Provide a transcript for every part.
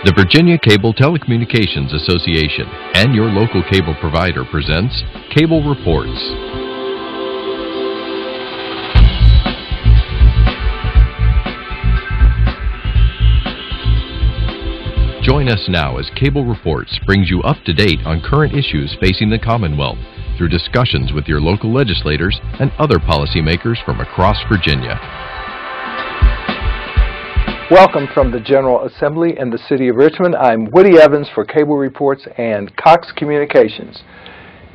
The Virginia Cable Telecommunications Association and your local cable provider presents Cable Reports. Join us now as Cable Reports brings you up to date on current issues facing the Commonwealth through discussions with your local legislators and other policymakers from across Virginia. Welcome from the General Assembly in the City of Richmond. I'm Woody Evans for Cable Reports and Cox Communications.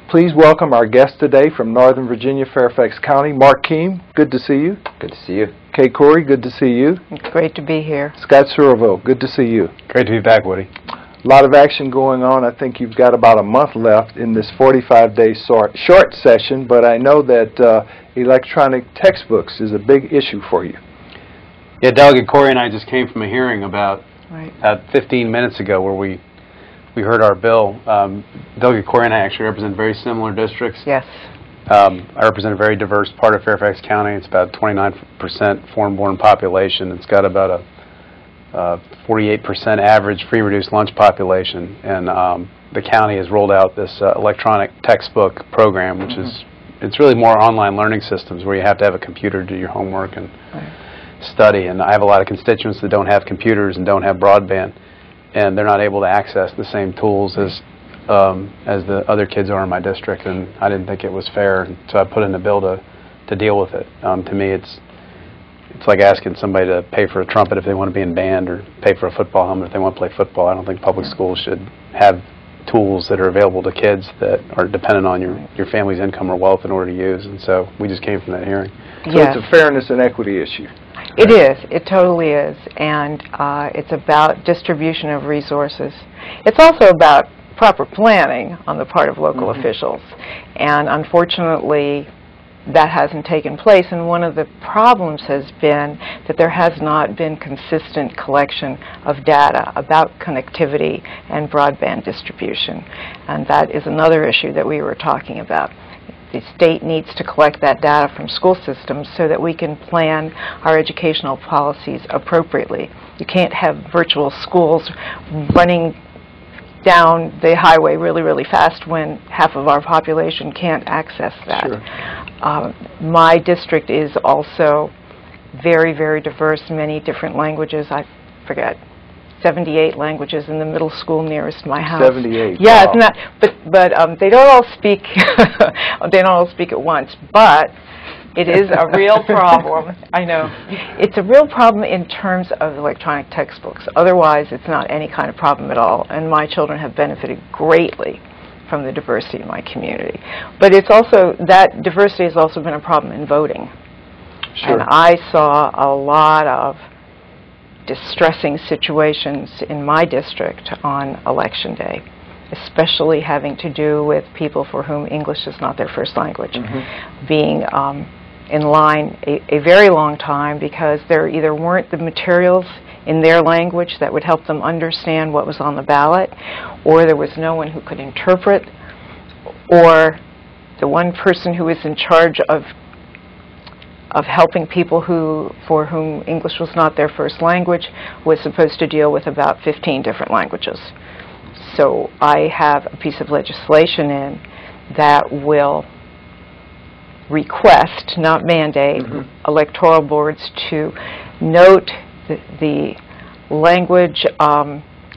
Please welcome our guest today from Northern Virginia, Fairfax County, Mark Keam. Good to see you. Good to see you. Kory, good to see you. It's great to be here. Scott Surovell, good to see you. Great to be back, Woody. A lot of action going on. I think you've got about a month left in this 45-day short session, but I know that electronic textbooks is a big issue for you. Yeah, Delegate Kory and I just came from a hearing about 15 minutes ago where we heard our bill. Delegate Kory and I actually represent very similar districts. Yes. I represent a very diverse part of Fairfax County. It's about 29% foreign-born population. It's got about a 48% average free reduced lunch population. And the county has rolled out this electronic textbook program, which is, it's really more online learning systems where you have to have a computer to do your homework and study. And I have a lot of constituents that don't have computers and don't have broadband, and they're not able to access the same tools as the other kids are in my district, and I didn't think it was fair, and so I put in a bill to deal with it. To me, it's like asking somebody to pay for a trumpet if they want to be in band, or pay for a football helmet if they want to play football. I don't think public schools should have tools that are available to kids that are dependent on your family's income or wealth in order to use, and so we just came from that hearing. So it's a fairness and equity issue. It is. It totally is. And it's about distribution of resources. It's also about proper planning on the part of local officials. And unfortunately, that hasn't taken place. And one of the problems has been that there has not been consistent collection of data about connectivity and broadband distribution. And that is another issue that we were talking about. The state needs to collect that data from school systems so that we can plan our educational policies appropriately. You can't have virtual schools running down the highway really, really fast when half of our population can't access that. Sure. My district is also very, very diverse, many different languages. I forget, 78 languages in the middle school nearest my house. 78. Yeah, wow. It's not, but they don't all speak. They don't all speak at once. But it is a real problem. I know it's a real problem in terms of electronic textbooks. Otherwise, it's not any kind of problem at all. And my children have benefited greatly from the diversity in my community. But it's also that diversity has also been a problem in voting. Sure. And I saw a lot of distressing situations in my district on election day, especially having to do with people for whom English is not their first language, being in line a very long time because there either weren't the materials in their language that would help them understand what was on the ballot, or there was no one who could interpret, or the one person who was in charge of helping people for whom English was not their first language was supposed to deal with about 15 different languages. So I have a piece of legislation in that will request, not mandate, electoral boards to note the language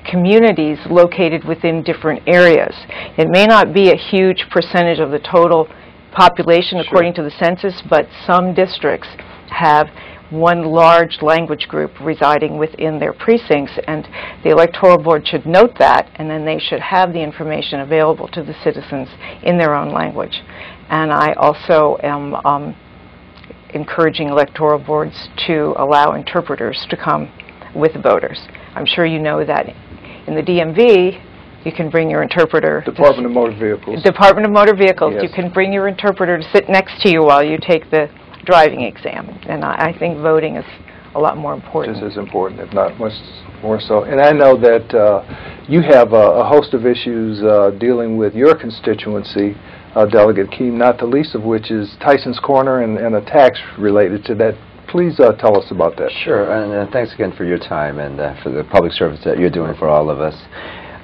communities located within different areas. It may not be a huge percentage of the total population according to the census, but some districts have one large language group residing within their precincts, and the electoral board should note that, and then they should have the information available to the citizens in their own language. And I also am encouraging electoral boards to allow interpreters to come with voters. I'm sure you know that in the DMV, you can bring your interpreter. Department of Motor Vehicles. Department of Motor Vehicles. Yes. You can bring your interpreter to sit next to you while you take the driving exam. And I think voting is a lot more important. Just as important, if not much more so. And I know that you have a host of issues dealing with your constituency, Delegate Keam, not the least of which is Tyson's Corner and a tax related to that Please tell us about that. Sure, and thanks again for your time and for the public service that you're doing for all of us.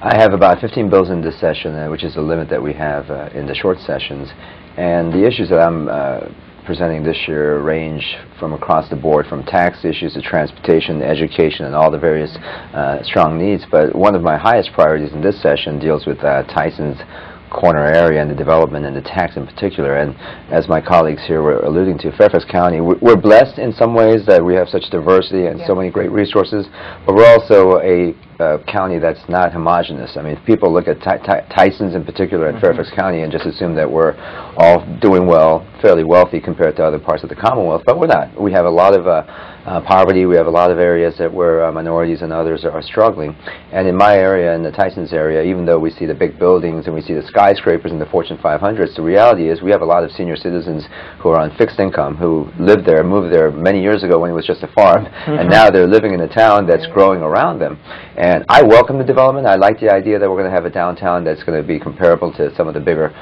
I have about 15 bills in this session, which is the limit that we have in the short sessions. And the issues that I'm presenting this year range from across the board, from tax issues to transportation, education, and all the various strong needs. But one of my highest priorities in this session deals with Tyson's corner area and the development and the tax in particular. And as my colleagues here were alluding to, Fairfax County, we're blessed in some ways that we have such diversity and so many great resources, but we're also a county that's not homogenous. I mean, people look at Tyson's in particular in Fairfax County and just assume that we're all doing well, fairly wealthy compared to other parts of the Commonwealth, but we're not. We have a lot of poverty. We have a lot of areas that where minorities and others are struggling. And in my area, in the Tyson's area, even though we see the big buildings and we see the skyscrapers and the Fortune 500s, the reality is we have a lot of senior citizens who are on fixed income, who lived there, moved there many years ago when it was just a farm, and now they're living in a town that's growing around them. And I welcome the development. I like the idea that we're going to have a downtown that's going to be comparable to some of the bigger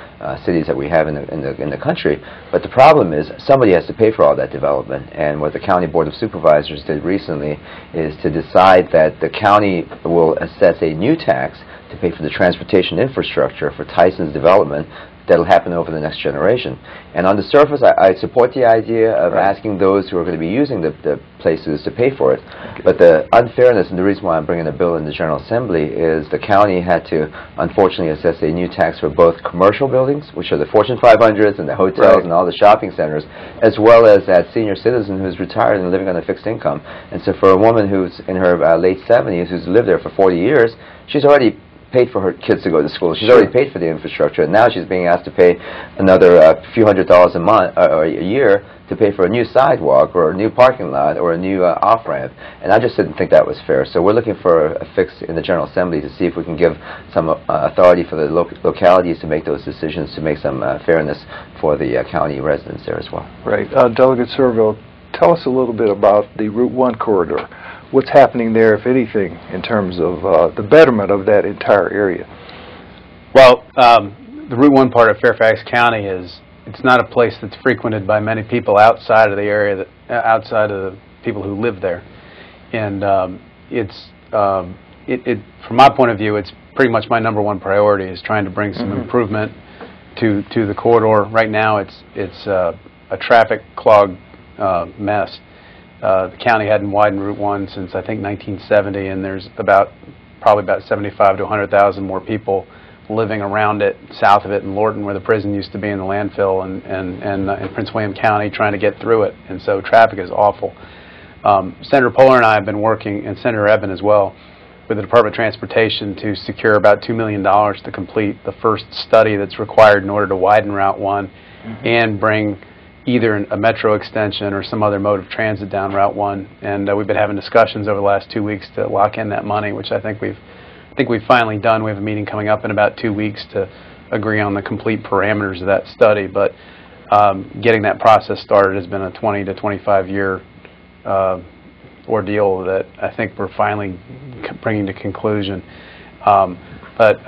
cities that we have in the country. But the problem is somebody has to pay for all that development. And what the County Board of Supervisors did recently is to decide that the county will assess a new tax to pay for the transportation infrastructure for Tyson's development that'll happen over the next generation. And on the surface, I support the idea of asking those who are going to be using the places to pay for it. But the unfairness, and the reason why I'm bringing a bill in the General Assembly, is the county had to, unfortunately, assess a new tax for both commercial buildings, which are the Fortune 500s and the hotels and all the shopping centers, as well as that senior citizen who's retired and living on a fixed income. And so for a woman who's in her late 70s, who's lived there for 40 years, she's already paid for her kids to go to school. She's already paid for the infrastructure, and now she's being asked to pay another few $100s a month or a year to pay for a new sidewalk or a new parking lot or a new off-ramp. And I just didn't think that was fair. So we're looking for a fix in the General Assembly to see if we can give some authority for the localities to make those decisions, to make some fairness for the county residents there as well. Right. Delegate Surovell, tell us a little bit about the Route 1 corridor. What's happening there, if anything, in terms of the betterment of that entire area? Well, the Route 1 part of Fairfax County it's not a place that's frequented by many people outside of the area, outside of the people who live there. And from my point of view, it's pretty much my #1 priority is trying to bring some improvement to the corridor. Right now, it's a traffic clogged mess. The county hadn't widened Route 1 since I think 1970, and there's probably about 75 to 100,000 more people living around it, south of it in Lorton, where the prison used to be, in the landfill, and in Prince William County, trying to get through it. And so traffic is awful. Senator Poehler and I have been working, and Senator Eben as well, with the Department of Transportation to secure about $2 million to complete the first study that's required in order to widen Route 1 and bring either a metro extension or some other mode of transit down Route 1. And we've been having discussions over the last 2 weeks to lock in that money, which I think we've finally done. We have a meeting coming up in about 2 weeks to agree on the complete parameters of that study. But getting that process started has been a 20 to 25 year ordeal that I think we're finally bringing to conclusion. But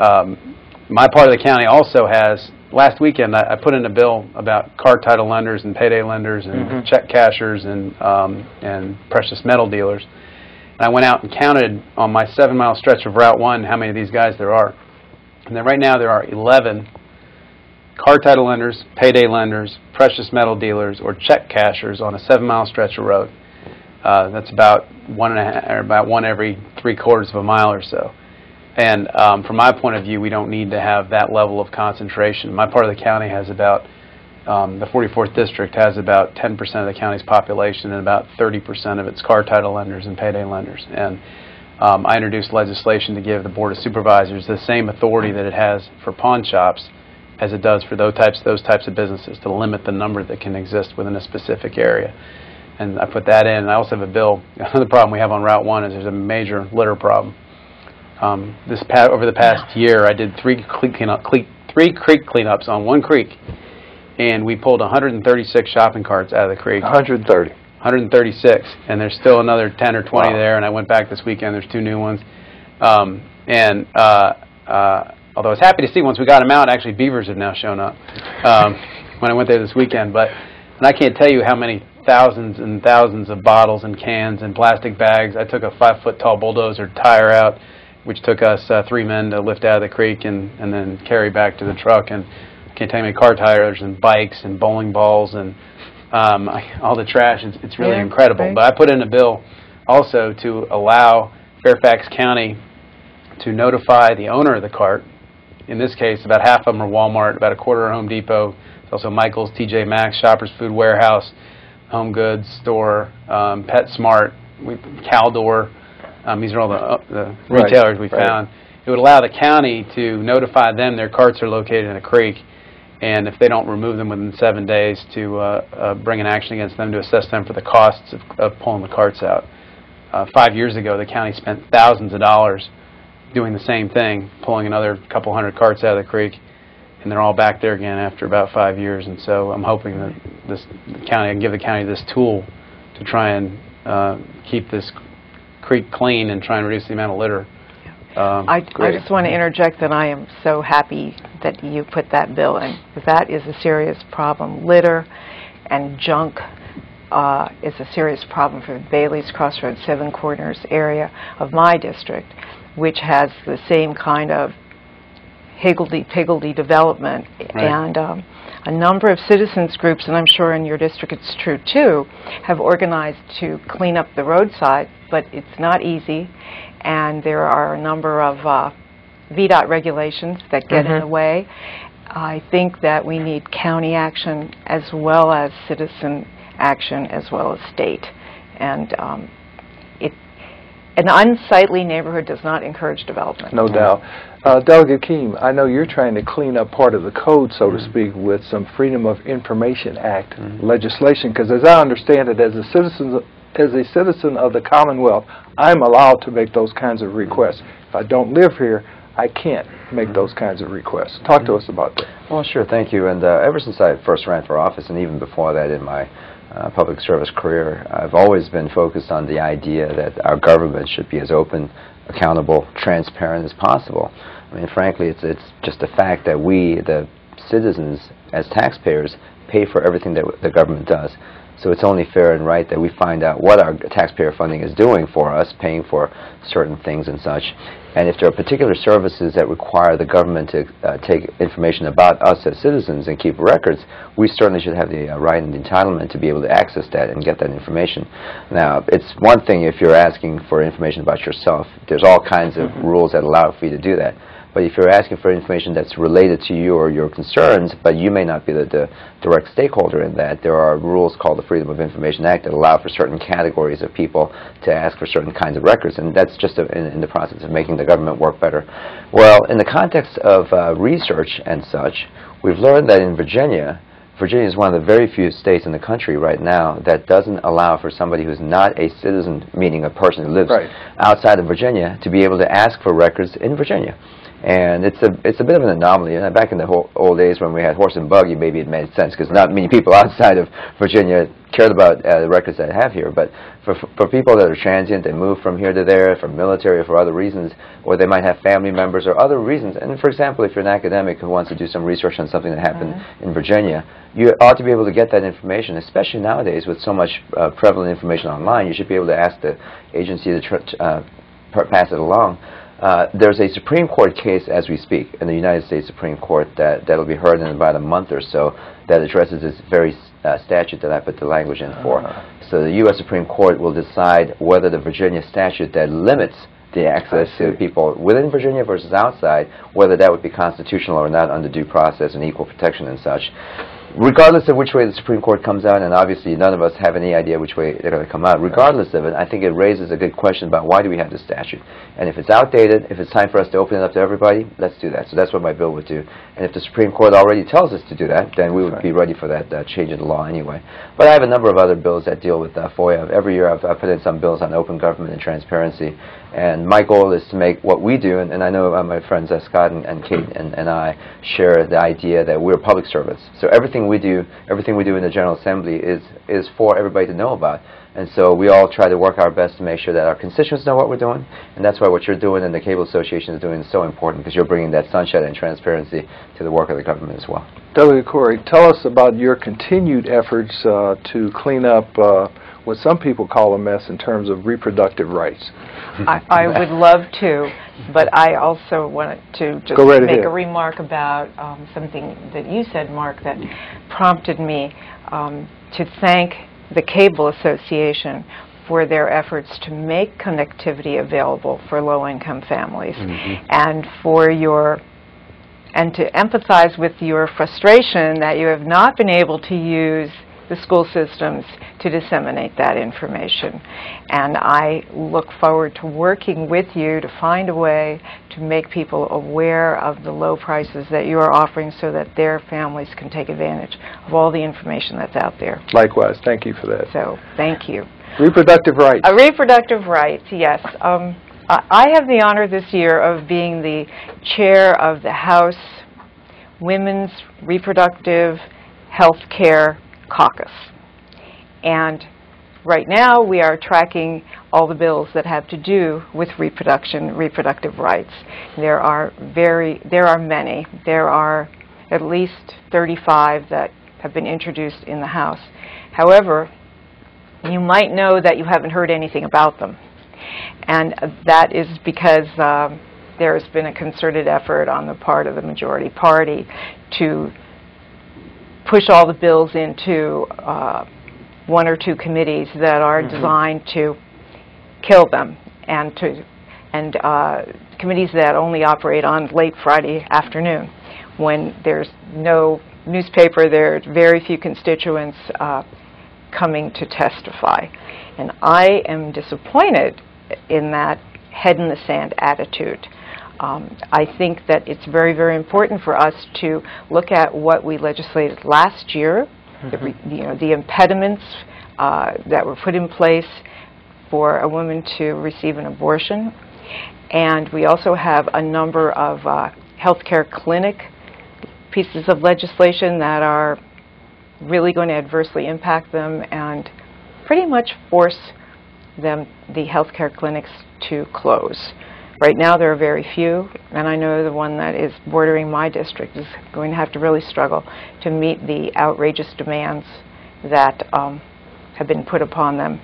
my part of the county also has, last weekend I put in a bill about car title lenders and payday lenders and check cashers and precious metal dealers. And I went out and counted on my 7-mile stretch of Route 1 how many of these guys there are. And then right now there are 11 car title lenders, payday lenders, precious metal dealers, or check cashers on a 7-mile stretch of road. That's about one every 3/4 of a mile or so. And from my point of view, we don't need to have that level of concentration. My part of the county has about, the 44th District has about 10% of the county's population and about 30% of its car title lenders and payday lenders. And I introduced legislation to give the Board of Supervisors the same authority that it has for pawn shops as it does for those types of businesses, to limit the number that can exist within a specific area. And I put that in. And I also have a bill. Another problem we have on Route 1 is there's a major litter problem. Over the past year, I did three creek cleanups on one creek, and we pulled 136 shopping carts out of the creek. 136, and there's still another 10 or 20 there. And I went back this weekend. There's 2 new ones, although I was happy to see once we got them out, actually beavers have now shown up when I went there this weekend. And I can't tell you how many thousands and thousands of bottles and cans and plastic bags. I took a 5-foot-tall bulldozer tire out, which took us 3 men to lift out of the creek and then carry back to the truck. And can't tell you how many car tires and bikes and bowling balls and all the trash. It's really incredible. Right. But I put in a bill also to allow Fairfax County to notify the owner of the cart. In this case, about half of them are Walmart, about a quarter are Home Depot. There's also Michael's, TJ Maxx, Shoppers Food Warehouse, Home Goods Store, PetSmart, Caldor. These are all the retailers we found. It would allow the county to notify them their carts are located in a creek, and if they don't remove them within 7 days, to bring an action against them to assess them for the costs of pulling the carts out. 5 years ago, the county spent thousands of dollars doing the same thing, pulling another couple hundred carts out of the creek, and they're all back there again after about 5 years. And so I'm hoping that I can give the county this tool to try and keep this creek clean and try and reduce the amount of litter. I just want to interject that I am so happy that you put that bill in, because that is a serious problem. Litter and junk is a serious problem for Bailey's Crossroads, Seven Corners area of my district, which has the same kind of higgledy-piggledy development. And a number of citizens groups, and I'm sure in your district it's true too, have organized to clean up the roadside, but it's not easy, and there are a number of VDOT regulations that get in the way. I think that we need county action as well as citizen action as well as state. And an unsightly neighborhood does not encourage development. No doubt. Delegate Keam, I know you're trying to clean up part of the code, so to speak, with some Freedom of Information Act legislation, because as I understand it, as a citizen of the Commonwealth, I'm allowed to make those kinds of requests. If I don't live here, I can't make those kinds of requests. Talk to us about that. Well, sure, thank you. And ever since I first ran for office, and even before that in my public service career, I've always been focused on the idea that our government should be as open, accountable, transparent as possible. I mean, frankly, it's just a fact that we, the citizens, as taxpayers, pay for everything that the government does. So it's only fair and right that we find out what our taxpayer funding is doing for us, paying for certain things and such. And if there are particular services that require the government to take information about us as citizens and keep records, we certainly should have the right and the entitlement to be able to access that and get that information. Now, it's one thing if you're asking for information about yourself. There's all kinds of rules that allow for you to do that. But if you're asking for information that's related to you or your concerns, but you may not be the direct stakeholder in that, there are rules called the Freedom of Information Act that allow for certain categories of people to ask for certain kinds of records, and that's just in the process of making the government work better. Well, in the context of research and such, we've learned that in Virginia is one of the very few states in the country right now that doesn't allow for somebody who's not a citizen, meaning a person who lives outside of Virginia, to be able to ask for records in Virginia. And it's a bit of an anomaly. And back in the old days when we had horse and buggy, maybe it made sense because not many people outside of Virginia cared about the records that I have here. But for people that are transient, they move from here to there for military or for other reasons, or they might have family members or other reasons. And for example, if you're an academic who wants to do some research on something that happened in Virginia, you ought to be able to get that information, especially nowadays with so much prevalent information online. You should be able to ask the agency to pass it along. There's a Supreme Court case as we speak in the United States Supreme Court that'll be heard in about a month or so that addresses this very statute that I put the language in for. So the U.S. Supreme Court will decide whether the Virginia statute that limits the access to people within Virginia versus outside, whether that would be constitutional or not under due process and equal protection and such. Regardless of which way the Supreme Court comes out, and obviously none of us have any idea which way they're going to come out, regardless of it, I think it raises a good question about why do we have this statute. And if it's outdated, if it's time for us to open it up to everybody, let's do that. So that's what my bill would do. And if the Supreme Court already tells us to do that, then we would be ready for that change in the law anyway. But I have a number of other bills that deal with FOIA. Every year I've put in some bills on open government and transparency. And my goal is to make what we do, and I know my friends Scott and Kate and I share the idea that we're public servants. So everything everything we do in the General Assembly is for everybody to know about. And so we all try to work our best to make sure that our constituents know what we're doing, and that's why what you're doing and the Cable Association is doing is so important, because you're bringing that sunshine and transparency to the work of the government as well. Delegate Kory, tell us about your continued efforts to clean up what some people call a mess in terms of reproductive rights. I would love to, but I also wanted to just make a remark about something that you said, Mark, that prompted me to thank the Cable Association for their efforts to make connectivity available for low-income families, and for and to empathize with your frustration that you have not been able to use the school systems to disseminate that information. And I look forward to working with you to find a way to make people aware of the low prices that you are offering, so that their families can take advantage of all the information that's out there. Likewise. Thank you for that. So, thank you. Reproductive rights. Reproductive rights, yes. I have the honor this year of being the chair of the House Women's Reproductive Health Care Caucus. And right now we are tracking all the bills that have to do with reproductive rights. There are many. There are at least 35 that have been introduced in the House. However, you might know that you haven't heard anything about them. And that is because there has been a concerted effort on the part of the majority party to push all the bills into one or two committees that are designed to kill them, and committees that only operate on late Friday afternoon, when there's no newspaper, there are very few constituents coming to testify. And I am disappointed in that head-in-the-sand attitude. I think that it's very, very important for us to look at what we legislated last year, the impediments that were put in place for a woman to receive an abortion. And we also have a number of healthcare clinic pieces of legislation that are really going to adversely impact them and pretty much force the healthcare clinics to close. Right now there are very few, and I know the one that is bordering my district is going to have to really struggle to meet the outrageous demands that have been put upon them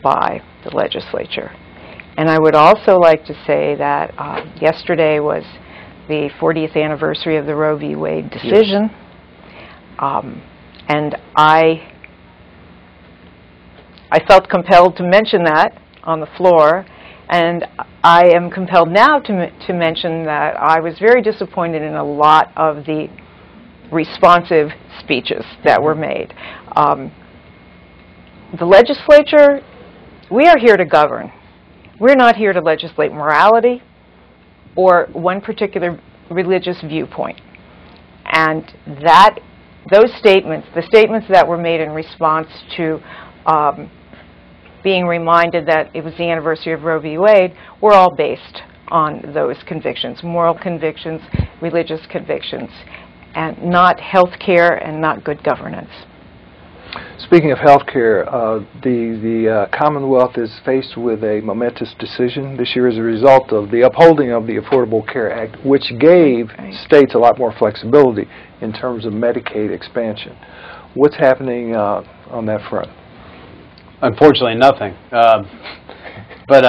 by the legislature. And I would also like to say that yesterday was the 40th anniversary of the Roe v. Wade decision. And I felt compelled to mention that on the floor, and I am compelled now to mention that I was very disappointed in a lot of the responsive speeches that were made. The legislature, we are here to govern. We're not here to legislate morality or one particular religious viewpoint. And those statements, the statements that were made in response to being reminded that it was the anniversary of Roe v. Wade, were all based on those convictions, moral convictions, religious convictions, and not health care and not good governance. Speaking of health care, the Commonwealth is faced with a momentous decision this year as a result of the upholding of the Affordable Care Act, which gave states a lot more flexibility in terms of Medicaid expansion. What's happening on that front? Unfortunately, nothing. But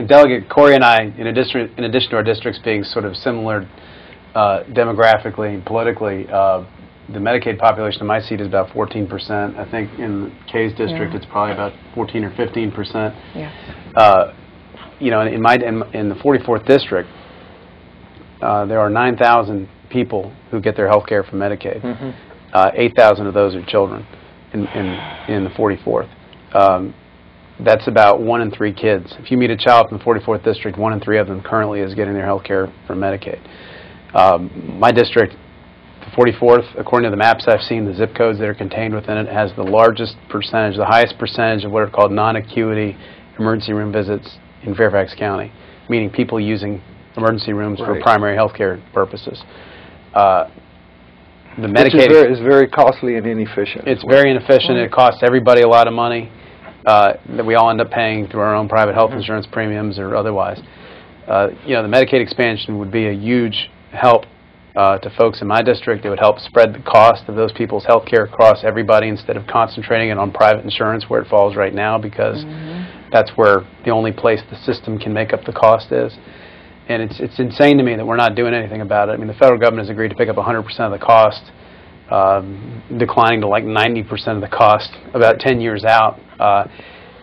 Delegate Kory and I, in addition to our districts being sort of similar demographically and politically, the Medicaid population in my seat is about 14%. I think in Kay's district it's probably about 14 or 15%. Yeah. You know, in the 44th district, there are 9,000 people who get their health care from Medicaid. 8,000 of those are children in the 44th. That's about 1 in 3 kids. If you meet a child from the 44th district, 1 in 3 of them currently is getting their health care from Medicaid. My district, the 44th, according to the maps I've seen, the zip codes that are contained within it, has the largest percentage, the highest percentage of what are called non-acuity emergency room visits in Fairfax County, meaning people using emergency rooms for primary health care purposes. the Which Medicaid is very costly and inefficient. It's very inefficient. It costs everybody a lot of money that we all end up paying through our own private health insurance premiums or otherwise. You know, the Medicaid expansion would be a huge help to folks in my district. It would help spread the cost of those people's health care across everybody instead of concentrating it on private insurance where it falls right now, because that's where the only place the system can make up the cost is. And it's insane to me that we're not doing anything about it. I mean, the federal government has agreed to pick up 100% of the cost, declining to like 90% of the cost about 10 years out.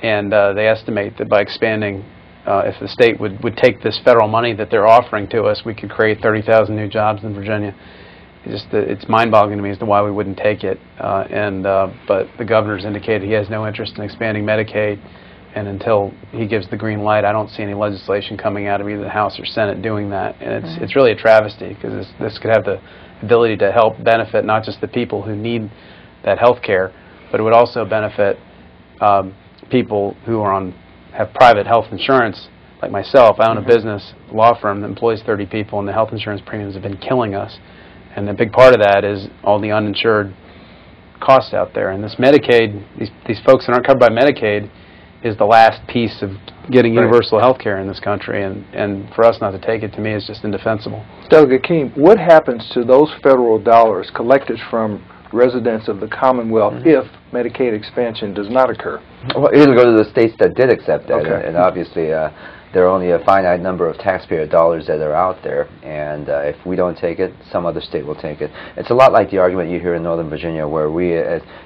And they estimate that by expanding, if the state would take this federal money that they're offering to us, we could create 30,000 new jobs in Virginia. It's mind-boggling to me as to why we wouldn't take it. But the governor's indicated he has no interest in expanding Medicaid. And until he gives the green light, I don't see any legislation coming out of either the House or Senate doing that. And it's really a travesty, because this could have the ability to help benefit not just the people who need that health care, but it would also benefit people who have private health insurance, like myself. I own a business law firm that employs 30 people, and the health insurance premiums have been killing us. And a big part of that is all the uninsured costs out there. And this Medicaid, these folks that aren't covered by Medicaid, is the last piece of getting universal health care in this country, and for us not to take it, to me, is just indefensible. Delegate Keam, what happens to those federal dollars collected from residents of the Commonwealth if Medicaid expansion does not occur? Well, it'll go to the states that did accept that, Okay. and obviously there are only a finite number of taxpayer dollars that are out there, and if we don't take it, some other state will take it. It's a lot like the argument you hear in Northern Virginia, where we,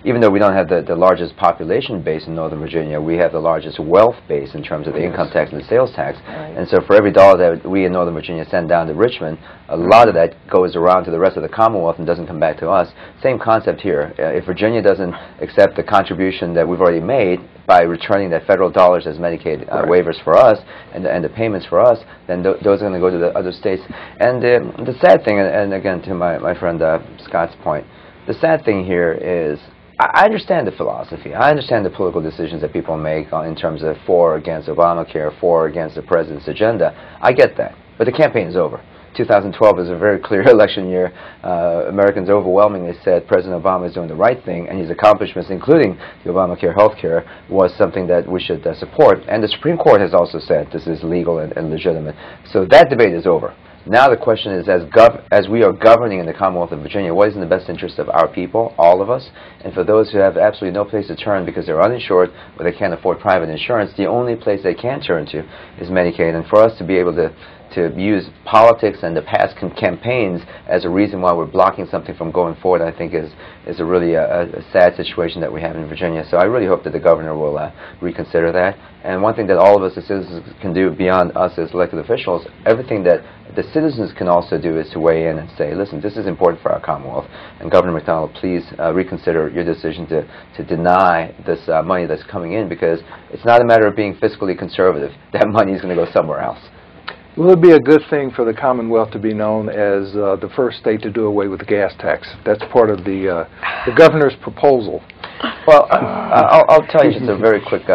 even though we don't have the largest population base in Northern Virginia, we have the largest wealth base in terms of the income tax and the sales tax. Right. And so for every dollar that we in Northern Virginia send down to Richmond, a lot of that goes around to the rest of the Commonwealth and doesn't come back to us. Same concept here. If Virginia doesn't accept the contribution that we've already made by returning that federal dollars as Medicaid waivers for us and the payments for us, then those are going to go to the other states. And the sad thing, and again to my friend Scott's point, the sad thing here is I understand the philosophy. I understand the political decisions that people make in terms of for or against Obamacare, for or against the president's agenda. I get that. But the campaign is over. 2012 is a very clear election year. Americans overwhelmingly said President Obama is doing the right thing, and his accomplishments, including the Obamacare health care, was something that we should support. And the Supreme Court has also said this is legal and legitimate. So that debate is over. Now the question is, as we are governing in the Commonwealth of Virginia, what is in the best interest of our people, all of us? And for those who have absolutely no place to turn because they're uninsured or they can't afford private insurance, the only place they can turn to is Medicaid. And for us to be able to use politics and the past campaigns as a reason why we're blocking something from going forward, I think is a really a sad situation that we have in Virginia. So I really hope that the governor will reconsider that. And one thing that all of us as citizens can do beyond us as elected officials, everything that the citizens can also do is to weigh in and say, listen, this is important for our Commonwealth, and Governor McDonald, please reconsider your decision to deny this money that's coming in, because it's not a matter of being fiscally conservative. That money is going to go somewhere else. Will it be a good thing for the Commonwealth to be known as the first state to do away with the gas tax? That's part of the governor's proposal. Well, I'll tell you just a very quick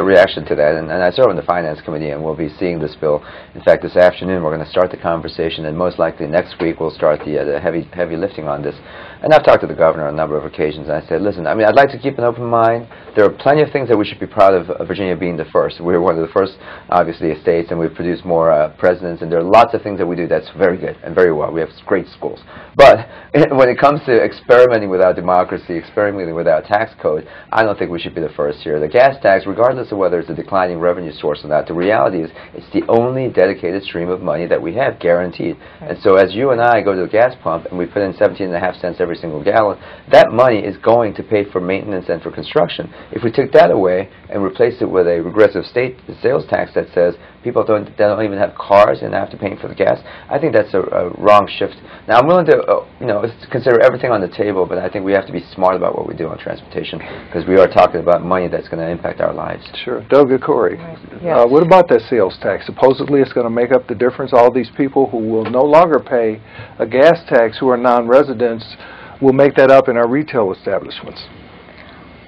reaction to that. And I serve on the Finance Committee, and we'll be seeing this bill. In fact, this afternoon we're going to start the conversation, and most likely next week we'll start the heavy lifting on this. And I've talked to the governor on a number of occasions, and I said, listen, I mean, I'd like to keep an open mind. There are plenty of things that we should be proud of Virginia being the first. We're one of the first, obviously, states, and we've produced more presidents, and there are lots of things that we do that's very good and very well. We have great schools. But when it comes to experimenting with our democracy, experimenting with our tax code, I don't think we should be the first here. The gas tax, regardless of whether it's a declining revenue source or not, the reality is it's the only dedicated stream of money that we have, guaranteed. And so as you and I go to the gas pump and we put in 17.5 cents every single gallon, that money is going to pay for maintenance and for construction. If we took that away and replaced it with a regressive state sales tax that says people don't even have cars and have to pay for the gas, I think that's a wrong shift. Now, I'm willing to consider everything on the table, but I think we have to be smart about what we do on transportation, because we are talking about money that's going to impact our lives. Sure. Delegate Kory, Yes. what about that sales tax? Supposedly it's going to make up the difference. All these people who will no longer pay a gas tax who are non-residents will make that up in our retail establishments.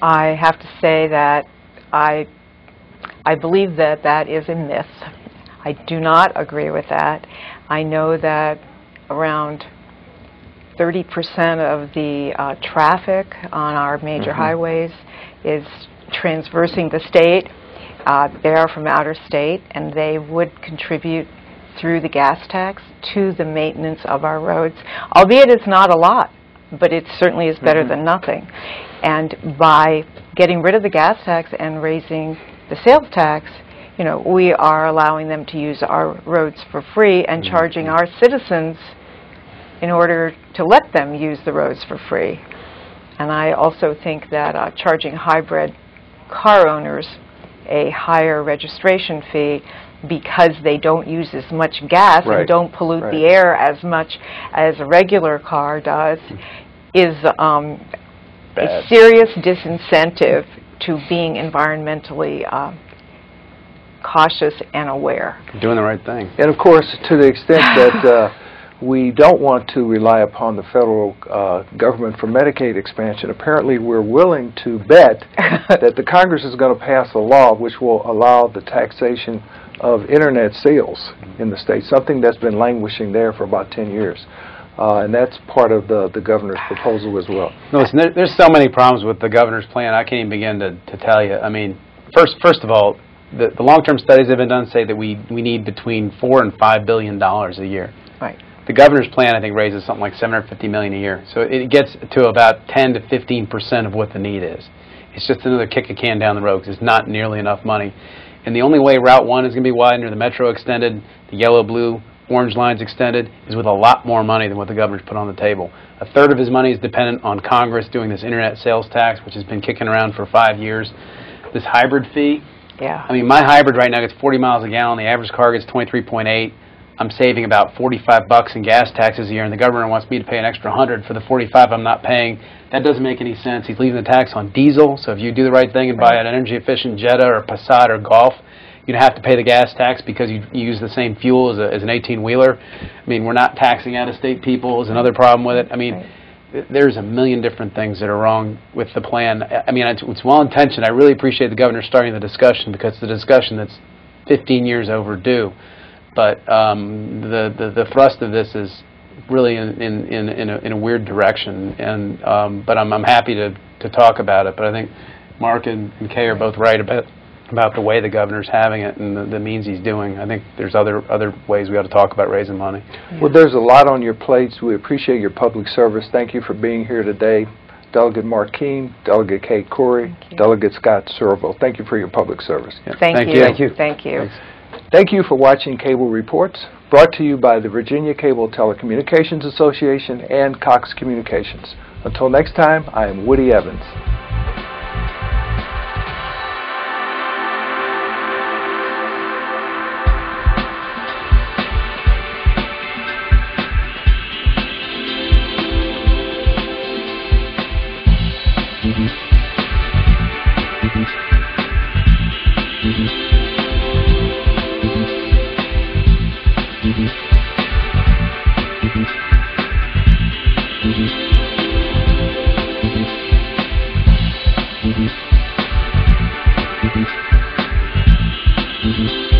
I have to say that I believe that that is a myth. I do not agree with that. I know that around 30% of the traffic on our major highways is transversing the state. They are from outer state, and they would contribute through the gas tax to the maintenance of our roads, albeit it's not a lot, but it certainly is better than nothing. And by getting rid of the gas tax and raising the sales tax, you know, we are allowing them to use our roads for free and charging our citizens in order to let them use the roads for free. And I also think that charging hybrid car owners a higher registration fee because they don't use as much gas and don't pollute the air as much as a regular car does is a serious disincentive to being environmentally cautious and aware. Doing the right thing. And of course, to the extent that we don't want to rely upon the federal government for Medicaid expansion, apparently we're willing to bet that the Congress is going to pass a law which will allow the taxation of internet sales in the state, something that's been languishing there for about 10 years. And that's part of the governor's proposal as well. No, listen, there's so many problems with the governor's plan, I can't even begin to tell you. I mean, first of all, the long-term studies that have been done say that we need between $4 and $5 billion a year. Right. The governor's plan, I think, raises something like $750 million a year. So it gets to about 10 to 15% of what the need is. It's just another kick a can down the road because it's not nearly enough money. And the only way Route 1 is going to be widened or the Metro extended, the yellow, blue, orange lines extended, is with a lot more money than what the governor's put on the table. A third of his money is dependent on Congress doing this internet sales tax, which has been kicking around for 5 years. This hybrid fee, I mean, my hybrid right now gets 40 miles a gallon. The average car gets 23.8. I'm saving about $45 in gas taxes a year, and the governor wants me to pay an extra $100 for the 45 I'm not paying. That doesn't make any sense. He's leaving the tax on diesel, so if you do the right thing and buy an energy-efficient Jetta or Passat or Golf, you'd have to pay the gas tax because you use the same fuel as an 18-wheeler. I mean, we're not taxing out-of-state people is another problem with it. I mean, there's a million different things that are wrong with the plan. I mean, it's well-intentioned. I really appreciate the governor starting the discussion because it's a discussion that's 15 years overdue. But the thrust of this is really in a weird direction, and but I'm happy to talk about it. But I think Mark and Kay are both right about the way the governor's having it and the means he's doing. I think there's other ways we ought to talk about raising money. Well, there's a lot on your plates. We appreciate your public service. Thank you for being here today. Delegate Mark Keam, Delegate Kay Kory, Delegate Scott Surovell. Thank you for your public service. Yeah. Thank you. Thank you. Thank you. Thanks. Thank you for watching Cable Reports, brought to you by the Virginia Cable Telecommunications Association and Cox Communications. Until next time, I am Woody Evans. Mm-hmm.